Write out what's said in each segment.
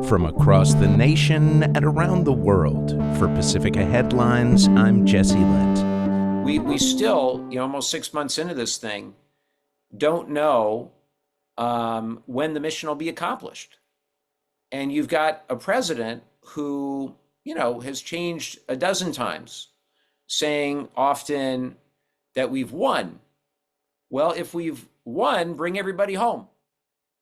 From across the nation and around the world, for Pacifica Headlines, I'm Jesse Lent. We still, almost 6 months into this thing, don't know when the mission will be accomplished. And you've got a president who, has changed a dozen times, saying often that we've won. Well, if we've won, bring everybody home.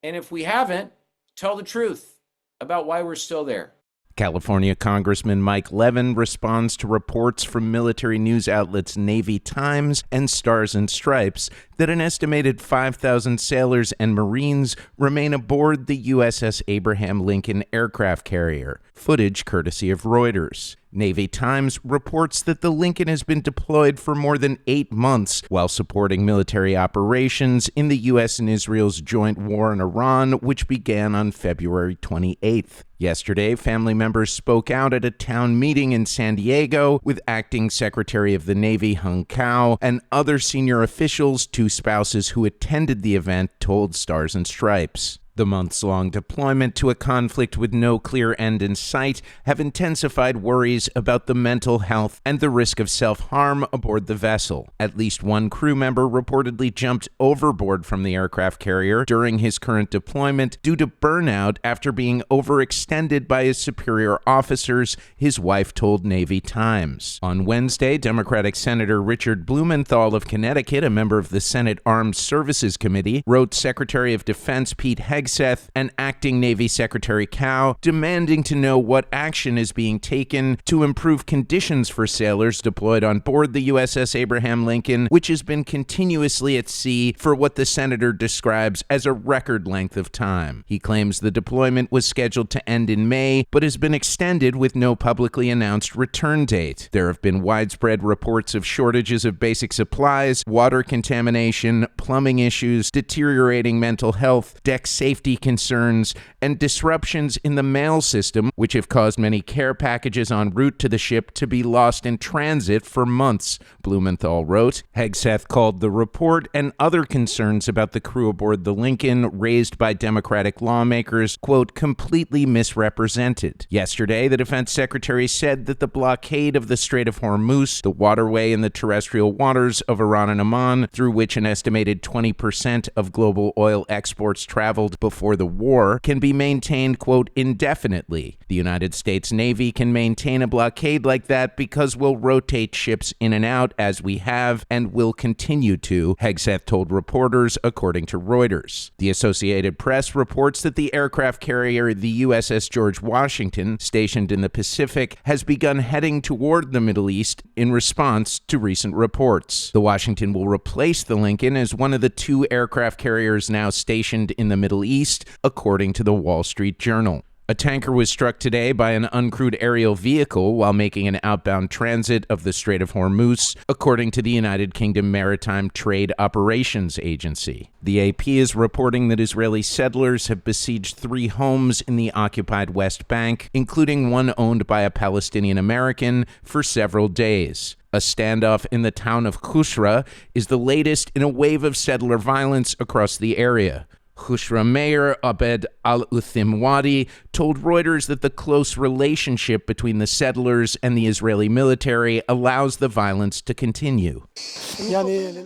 And if we haven't, tell the truth about why we're still there. California Congressman Mike Levin responds to reports from military news outlets Navy Times and Stars and Stripes that an estimated 5,000 sailors and Marines remain aboard the USS Abraham Lincoln aircraft carrier, footage courtesy of Reuters. Navy Times reports that the Lincoln has been deployed for more than 8 months while supporting military operations in the U.S. and Israel's joint war in Iran, which began on February 28th. Yesterday, family members spoke out at a town meeting in San Diego with Acting Secretary of the Navy Hung Cao and other senior officials. Two spouses who attended the event told Stars and Stripes. The months-long deployment to a conflict with no clear end in sight have intensified worries about the mental health and the risk of self-harm aboard the vessel. At least one crew member reportedly jumped overboard from the aircraft carrier during his current deployment due to burnout after being overextended by his superior officers, his wife told Navy Times. On Wednesday, Democratic Senator Richard Blumenthal of Connecticut, a member of the Senate Armed Services Committee, wrote Secretary of Defense Pete Hegseth and Acting Navy Secretary Cao, demanding to know what action is being taken to improve conditions for sailors deployed on board the USS Abraham Lincoln, which has been continuously at sea for what the senator describes as a record length of time. He claims the deployment was scheduled to end in May, but has been extended with no publicly announced return date. There have been widespread reports of shortages of basic supplies, water contamination, plumbing issues, deteriorating mental health, deck safety concerns, and disruptions in the mail system, which have caused many care packages en route to the ship to be lost in transit for months, Blumenthal wrote. Hegseth called the report and other concerns about the crew aboard the Lincoln raised by Democratic lawmakers, quote, completely misrepresented. Yesterday, the defense secretary said that the blockade of the Strait of Hormuz, the waterway in the terrestrial waters of Iran and Oman, through which an estimated 20% of global oil exports traveled before the war, can be maintained, quote, indefinitely. The United States Navy can maintain a blockade like that because we'll rotate ships in and out as we have and will continue to, Hegseth told reporters, according to Reuters. The Associated Press reports that the aircraft carrier, the USS George Washington, stationed in the Pacific, has begun heading toward the Middle East in response to recent reports. The Washington will replace the Lincoln as one of the 2 aircraft carriers now stationed in the Middle East, according to the Wall Street Journal. A tanker was struck today by an uncrewed aerial vehicle while making an outbound transit of the Strait of Hormuz, according to the United Kingdom Maritime Trade Operations Agency. The AP is reporting that Israeli settlers have besieged 3 homes in the occupied West Bank, including one owned by a Palestinian American, for several days. A standoff in the town of Khushra is the latest in a wave of settler violence across the area. Khushra Mayor Abed al-Uthimwadi told Reuters that the close relationship between the settlers and the Israeli military allows the violence to continue.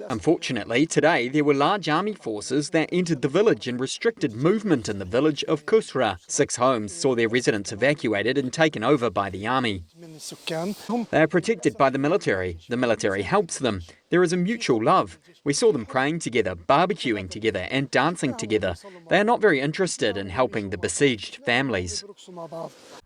Unfortunately, today there were large army forces that entered the village and restricted movement in the village of Khushra. 6 homes saw their residents evacuated and taken over by the army. They are protected by the military. The military helps them. There is a mutual love. We saw them praying together, barbecuing together, and dancing together. They are not very interested in helping the besieged families.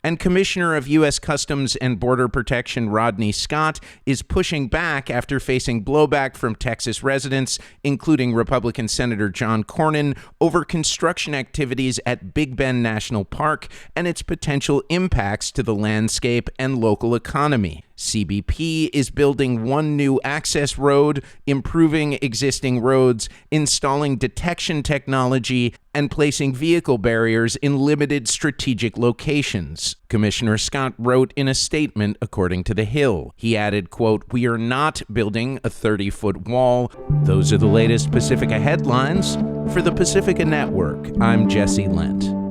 And Commissioner of U.S. Customs and Border Protection Rodney Scott is pushing back after facing blowback from Texas residents, including Republican Senator John Cornyn, over construction activities at Big Bend National Park and its potential impacts to the landscape and local economy. CBP is building one new access road, improving existing roads, installing detection technology, and placing vehicle barriers in limited strategic locations. Commissioner Scott wrote in a statement, according to The Hill. He added, quote, "We are not building a 30-foot wall." Those are the latest Pacifica headlines. For the Pacifica Network, I'm Jesse Lent.